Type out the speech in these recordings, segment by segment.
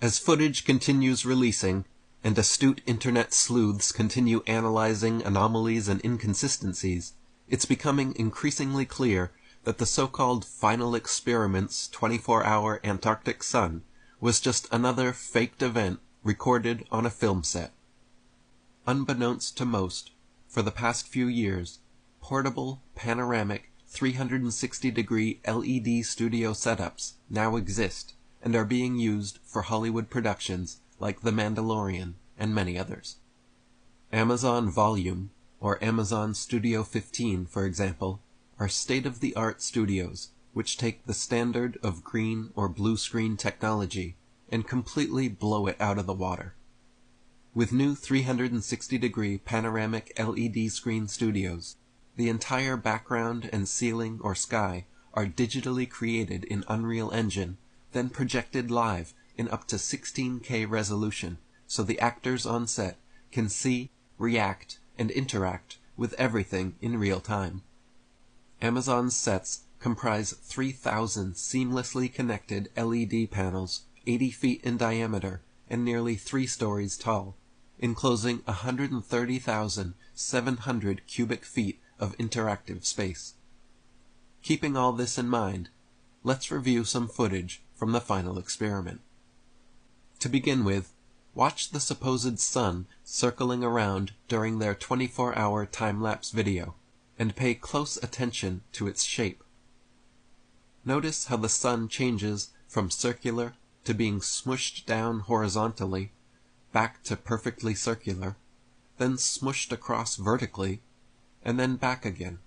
As footage continues releasing, and astute internet sleuths continue analyzing anomalies and inconsistencies, it's becoming increasingly clear that the so-called Final Experiment's 24-hour Antarctic sun was just another faked event recorded on a film set. Unbeknownst to most, for the past few years, portable, panoramic, 360-degree LED studio setups now exist and are being used for Hollywood productions like The Mandalorian and many others. Amazon Volume, or Amazon Studio 15, for example, are state-of-the-art studios which take the standard of green or blue screen technology and completely blow it out of the water. With new 360-degree panoramic LED screen studios, the entire background and ceiling or sky are digitally created in Unreal Engine, then projected live in up to 16K resolution, so the actors on set can see, react, and interact with everything in real time. Amazon's sets comprise 3,000 seamlessly connected LED panels 80 feet in diameter and nearly 3 stories tall, enclosing 130,700 cubic feet of interactive space. Keeping all this in mind, let's review some footage from the Final Experiment. To begin with, watch the supposed sun circling around during their 24-hour time-lapse video, and pay close attention to its shape. Notice how the sun changes from circular to being smushed down horizontally, back to perfectly circular, then smushed across vertically, and then back again.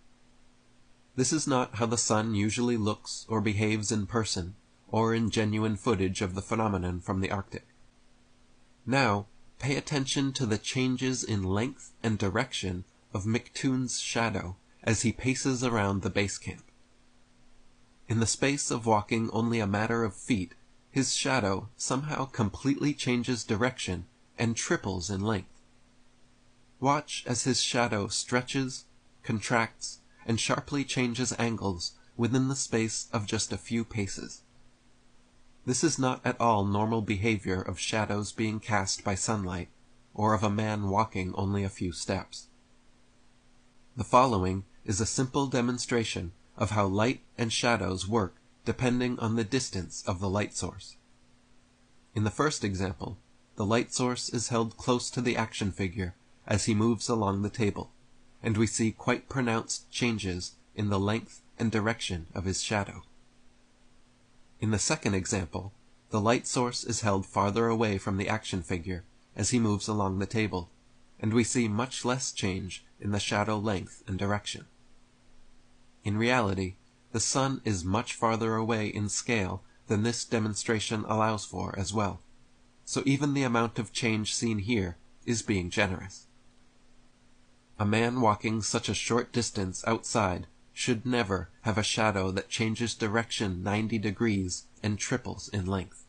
This is not how the sun usually looks or behaves in person, or in genuine footage of the phenomenon from the Arctic. Now, pay attention to the changes in length and direction of McToon's shadow as he paces around the base camp. In the space of walking only a matter of feet, his shadow somehow completely changes direction and triples in length. Watch as his shadow stretches, contracts, and sharply changes angles within the space of just a few paces. This is not at all normal behavior of shadows being cast by sunlight, or of a man walking only a few steps. The following is a simple demonstration of how light and shadows work depending on the distance of the light source. In the first example, the light source is held close to the action figure as he moves along the table, and we see quite pronounced changes in the length and direction of his shadow. In the second example, the light source is held farther away from the action figure as he moves along the table, and we see much less change in the shadow length and direction. In reality, the sun is much farther away in scale than this demonstration allows for as well, so even the amount of change seen here is being generous. A man walking such a short distance outside should never have a shadow that changes direction 90 degrees and triples in length.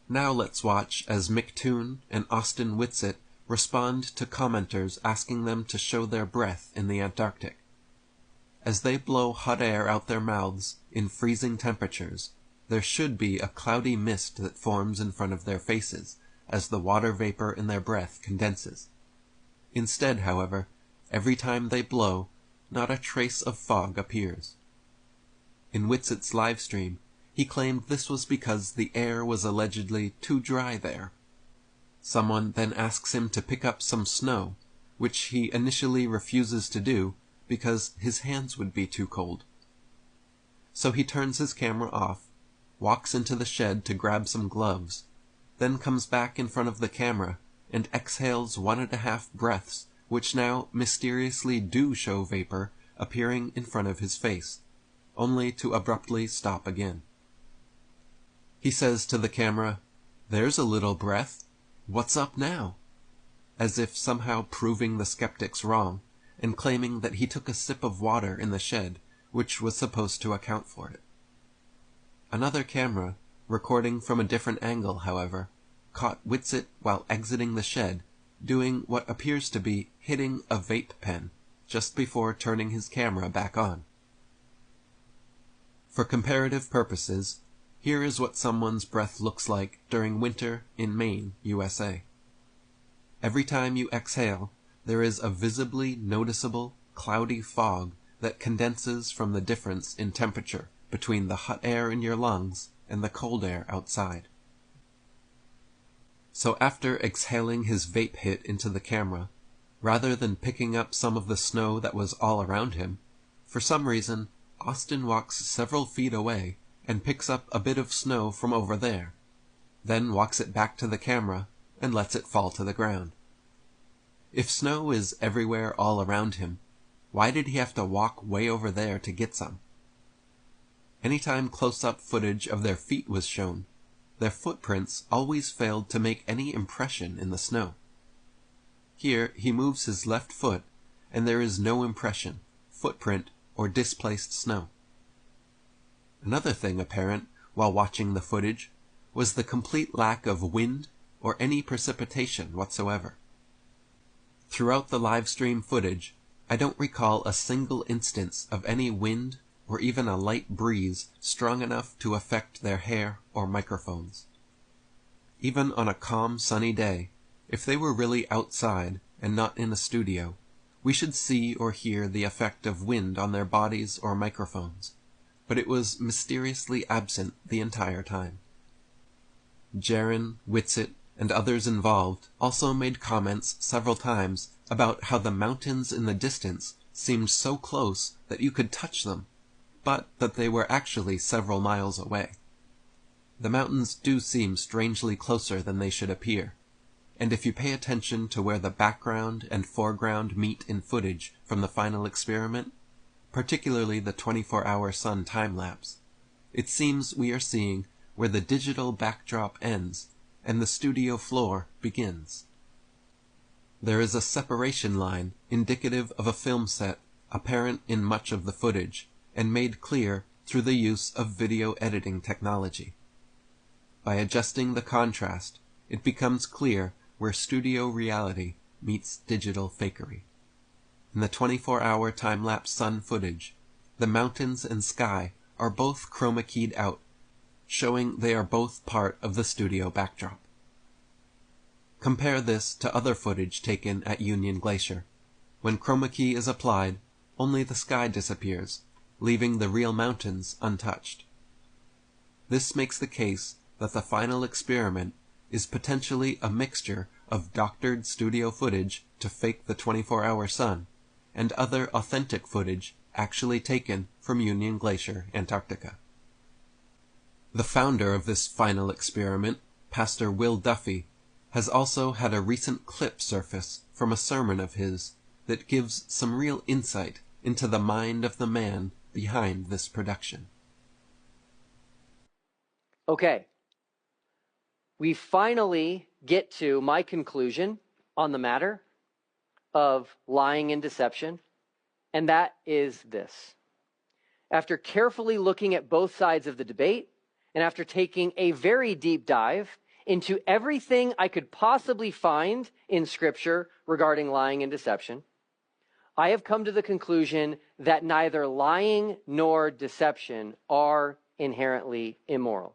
Now let's watch as McToon and Austin Whitsitt respond to commenters asking them to show their breath in the Antarctic. As they blow hot air out their mouths in freezing temperatures, there should be a cloudy mist that forms in front of their faces as the water vapor in their breath condenses. Instead, however, every time they blow, not a trace of fog appears. In Whitsitt's live stream, he claimed this was because the air was allegedly too dry there. Someone then asks him to pick up some snow, which he initially refuses to do because his hands would be too cold. So he turns his camera off, walks into the shed to grab some gloves, then comes back in front of the camera and exhales 1.5 breaths, which now mysteriously do show vapor appearing in front of his face, only to abruptly stop again. He says to the camera, "There's a little breath. What's up now?" as if somehow proving the skeptics wrong, and claiming that he took a sip of water in the shed, which was supposed to account for it. Another camera, recording from a different angle, however, caught Whitsitt while exiting the shed, doing what appears to be hitting a vape pen just before turning his camera back on. For comparative purposes, Here is what someone's breath looks like during winter in Maine, USA. Every time you exhale, there is a visibly noticeable cloudy fog that condenses from the difference in temperature between the hot air in your lungs and the cold air outside. So after exhaling his vape hit into the camera, rather than picking up some of the snow that was all around him, for some reason, Austin walks several feet away and picks up a bit of snow from over there, then walks it back to the camera and lets it fall to the ground. If snow is everywhere all around him, why did he have to walk way over there to get some? Anytime close-up footage of their feet was shown, their footprints always failed to make any impression in the snow. Here he moves his left foot, and there is no impression, footprint, or displaced snow. Another thing apparent while watching the footage was the complete lack of wind or any precipitation whatsoever. Throughout the live stream footage, I don't recall a single instance of any wind or even a light breeze strong enough to affect their hair or microphones. Even on a calm, sunny day, if they were really outside and not in a studio, we should see or hear the effect of wind on their bodies or microphones, but it was mysteriously absent the entire time. Jaron, Whitsitt, and others involved also made comments several times about how the mountains in the distance seemed so close that you could touch them, but that they were actually several miles away. The mountains do seem strangely closer than they should appear, and if you pay attention to where the background and foreground meet in footage from the final experiment, particularly the 24-hour sun time-lapse, it seems we are seeing where the digital backdrop ends and the studio floor begins. There is a separation line indicative of a film set apparent in much of the footage and made clear through the use of video editing technology. By adjusting the contrast, it becomes clear where studio reality meets digital fakery. In the 24-hour time-lapse sun footage, the mountains and sky are both chroma keyed out, showing they are both part of the studio backdrop. Compare this to other footage taken at Union Glacier. When chroma key is applied, only the sky disappears, leaving the real mountains untouched. This makes the case that the final experiment is potentially a mixture of doctored studio footage to fake the 24-hour sun and other authentic footage actually taken from Union Glacier, Antarctica. The founder of this final experiment, Pastor Will Duffy, has also had a recent clip surface from a sermon of his that gives some real insight into the mind of the man behind this production. Okay. We finally get to my conclusion on the matter of lying and deception, and that is this. After carefully looking at both sides of the debate, and after taking a very deep dive into everything I could possibly find in Scripture regarding lying and deception, I have come to the conclusion that neither lying nor deception are inherently immoral.